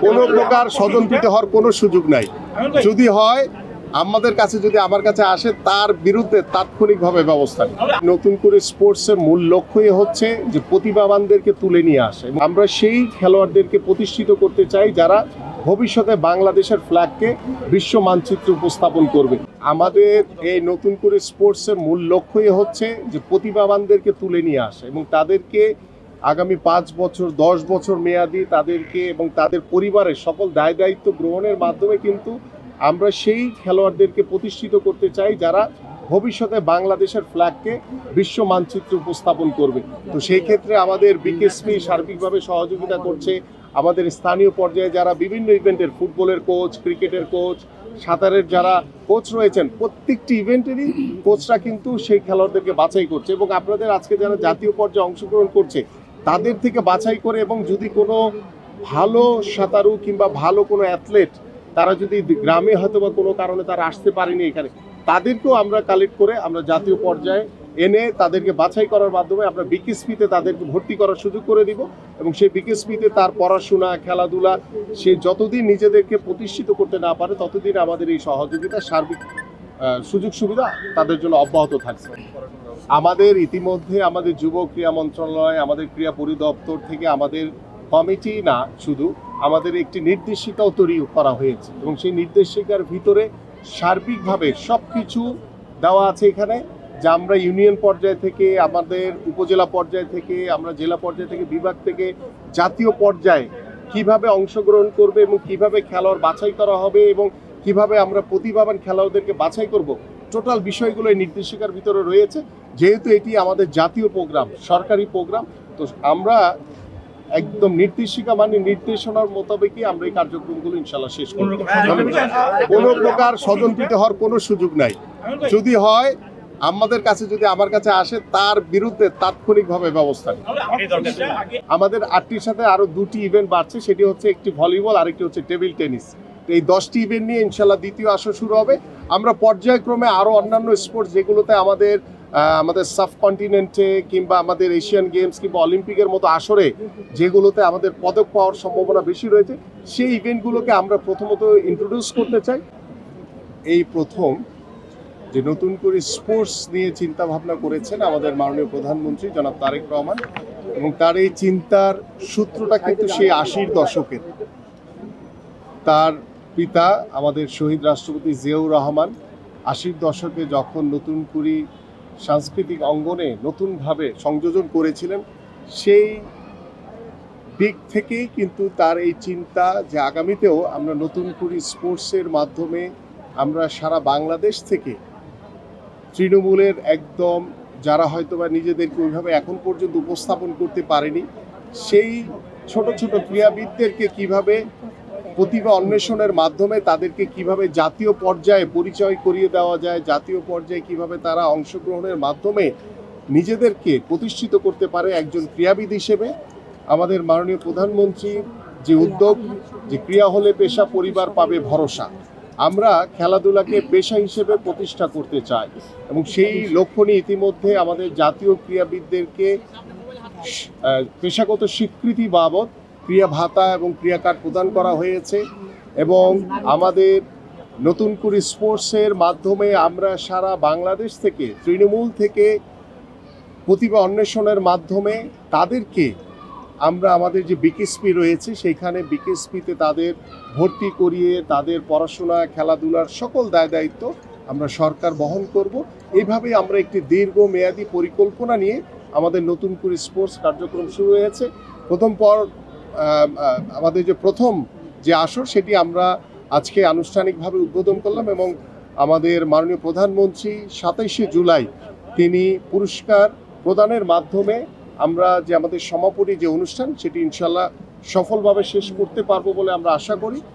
কোনো প্রকার স্বজনপ্রীতি হওয়ার কোনো সুযোগ নাই। যদি হয় আমাদের কাছে, যদি আমার কাছে আসে, তার বিরুদ্ধে তাৎক্ষণিকভাবে ব্যবস্থা নিই। নতুন করে স্পোর্টসের মূল লক্ষ্যই হচ্ছে যে প্রতিভাবানদেরকে তুলে নিয়ে আসে। আমরা সেই খেলোয়াড়দেরকে প্রতিষ্ঠিত করতে চাই যারা ভবিষ্যতে বাংলাদেশের ফ্ল্যাগকে বিশ্ব মানচিত্রে উপস্থাপন করবে। আমাদের এই নতুন করে স্পোর্টসের মূল লক্ষ্যই হচ্ছে যে প্রতিভাবানদেরকে তুলে নিয়ে আসে এবং তাদেরকে আগামী 5 বছর 10 বছর মেয়াদি তাদেরকে এবং তাদের পরিবারের সকল দায় দায়িত্ব গ্রহণের মাধ্যমে কিন্তু আমরা সেই খেলোয়াড়দেরকে প্রতিষ্ঠিত করতে চাই যারা ভবিষ্যতে বাংলাদেশের ফ্ল্যাগকে বিশ্ব মানচিত্রে উপস্থাপন করবে। তো সেই ক্ষেত্রে আমাদের বিকেএসপি সার্বিকভাবে সহযোগিতা করছে। আমাদের স্থানীয় পর্যায়ে যারা বিভিন্ন ইভেন্টের, ফুটবলের কোচ, ক্রিকেটের কোচ, সাঁতারের যারা কোচ রয়েছেন, প্রত্যেকটি ইভেন্টেরই কোচরা কিন্তু সেই খেলোয়াড়দেরকে বাছাই করছে এবং আপনাদের আজকে যারা জাতীয় পর্যায়ে অংশগ্রহণ করছে তাদের থেকে বাছাই করে, এবং যদি কোনো ভালো সাঁতারু কিংবা ভালো কোনো অ্যাথলেট তারা যদি গ্রামে হয়তো বা কোনো কারণে তারা আসতে পারেনি এখানে, তাদেরকেও আমরা কালেক্ট করে আমরা জাতীয় পর্যায়ে এনে তাদেরকে বাছাই করার মাধ্যমে আমরা বিকেএসপিতে তাদেরকে ভর্তি করার সুযোগ করে দিব এবং সেই বিকেএসপিতে তার পড়াশোনা, খেলাধুলা, সে যতদিন নিজেদেরকে প্রতিষ্ঠিত করতে না পারে ততদিন আমাদের এই সহযোগিতা, সার্বিক সুযোগ সুবিধা তাদের জন্য অব্যাহত থাকছে। আমাদের ইতিমধ্যে আমাদের যুব ক্রীড়া মন্ত্রণালয়, আমাদের ক্রীড়া পরিদপ্তর থেকে আমাদের কমিটি না শুধু, আমাদের একটি নির্দেশিকাও তৈরি করা হয়েছে এবং সেই নির্দেশিকার ভিতরে সার্বিকভাবে সব কিছু দেওয়া আছে এখানে, যে আমরা ইউনিয়ন পর্যায় থেকে, আমাদের উপজেলা পর্যায় থেকে, আমরা জেলা পর্যায় থেকে, বিভাগ থেকে জাতীয় পর্যায়ে কিভাবে অংশগ্রহণ করবে এবং কিভাবে খেলোয়াড় বাছাই করা হবে এবং কিভাবে আমরা প্রতিভাবান খেলোয়াড়দেরকে বাছাই করব, টোটাল বিষয়গুলো এই নির্দেশিকার ভিতরে রয়েছে। যেহেতু এটি আমাদের জাতীয় প্রোগ্রাম, সরকারি প্রোগ্রাম, তো আমরা একদম নির্দেশিকা মানে নির্দেশনার মোতাবেকই আমরা এই কার্যক্রমগুলো ইনশাল্লাহ শেষ করব। কোনো প্রকার স্বজনপ্রীতি হওয়ার কোনো সুযোগ নাই। যদি হয় আমাদের কাছে, যদি আমার কাছে আসে, তার বিরুদ্ধে তাৎক্ষণিকভাবে ব্যবস্থা নিই। আমাদের 8টির সাথে আরো 2টি ইভেন্ট বাড়ছে, সেটি হচ্ছে একটি ভলিবল আর একটি হচ্ছে টেবিল টেনিস। এই 10টি ইভেন্ট নিয়ে ইনশাল্লাহ দ্বিতীয় আসর শুরু হবে। আমরা পর্যায়ক্রমে আরো অন্যান্য স্পোর্টস যেগুলোতে আমাদের সাবকন্টিনেন্টে কিংবা আমাদের এশিয়ান গেমস কিংবা অলিম্পিকের মতো আসরে যেগুলোতে আমাদের পদক পাওয়ার সম্ভাবনা বেশি রয়েছে, সেই ইভেন্টগুলোকে আমরা প্রথমত ইন্ট্রোডিউস করতে চাই। এই প্রথম যে নতুন করে স্পোর্টস নিয়ে চিন্তা ভাবনা করেছেন আমাদের মাননীয় প্রধানমন্ত্রী জনাব তারেক রহমান, এবং তার এই চিন্তার সূত্রটা কিন্তু সেই 80-র দশকের। তার পিতা আমাদের শহীদ রাষ্ট্রপতি জিয়াউর রহমান 80-র দশকে যখন নতুন করে সাংস্কৃতিক অঙ্গনে নতুনভাবে সংযোজন করেছিলেন, সেই দিক থেকেই কিন্তু তার এই চিন্তা যে আগামীতেও আমরা নতুন করে স্পোর্টসের মাধ্যমে আমরা সারা বাংলাদেশ থেকে তৃণমূলের একদম যারা হয়তো বা নিজেদেরকে ওইভাবে এখন পর্যন্ত উপস্থাপন করতে পারেনি, সেই ছোট ছোট ক্রীড়াবিদদেরকে কিভাবে প্রতিভা অন্বেষণের মাধ্যমে তাদেরকে কিভাবে জাতীয় পর্যায়ে পরিচয় করিয়ে দেওয়া যায়, জাতীয় পর্যায়ে কিভাবে তারা অংশগ্রহণের মাধ্যমে নিজেদেরকে প্রতিষ্ঠিত করতে পারে একজন ক্রীড়াবিদ হিসেবে, আমাদের মাননীয় প্রধানমন্ত্রী যে উদ্যোগ, যে ক্রীড়া হলে পেশা, পরিবার পাবে ভরসা, আমরা খেলাধুলাকে পেশা হিসেবে প্রতিষ্ঠা করতে চাই এবং সেই লক্ষ্য নিয়ে ইতিমধ্যে আমাদের জাতীয় ক্রীড়াবিদদেরকে পেশাগত স্বীকৃতি বাবদ ক্রীড়া ভাতা এবং ক্রীড়া কার্ড প্রদান করা হয়েছে এবং আমাদের নতুন করে স্পোর্টসের মাধ্যমে আমরা সারা বাংলাদেশ থেকে তৃণমূল থেকে প্রতিভা অন্বেষণের মাধ্যমে তাদেরকে আমরা আমাদের যে বিকেএসপি রয়েছে সেইখানে বিকেএসপিতে তাদের ভর্তি করিয়ে তাদের পড়াশোনা, খেলাধুলার সকল দায় দায়িত্ব আমরা সরকার বহন করব। এইভাবেই আমরা একটি দীর্ঘমেয়াদী পরিকল্পনা নিয়ে আমাদের নতুন করে স্পোর্টস কার্যক্রম শুরু হয়েছে। আমাদের যে প্রথম যে আসর সেটি আমরা আজকে আনুষ্ঠানিকভাবে উদ্বোধন করলাম এবং আমাদের মাননীয় প্রধানমন্ত্রী 27শে জুলাই তিনি পুরস্কার প্রদানের মাধ্যমে আমরা যে আমাদের সমাপনী যে অনুষ্ঠান সেটি ইনশাল্লাহ সফলভাবে শেষ করতে পারবো বলে আমরা আশা করি।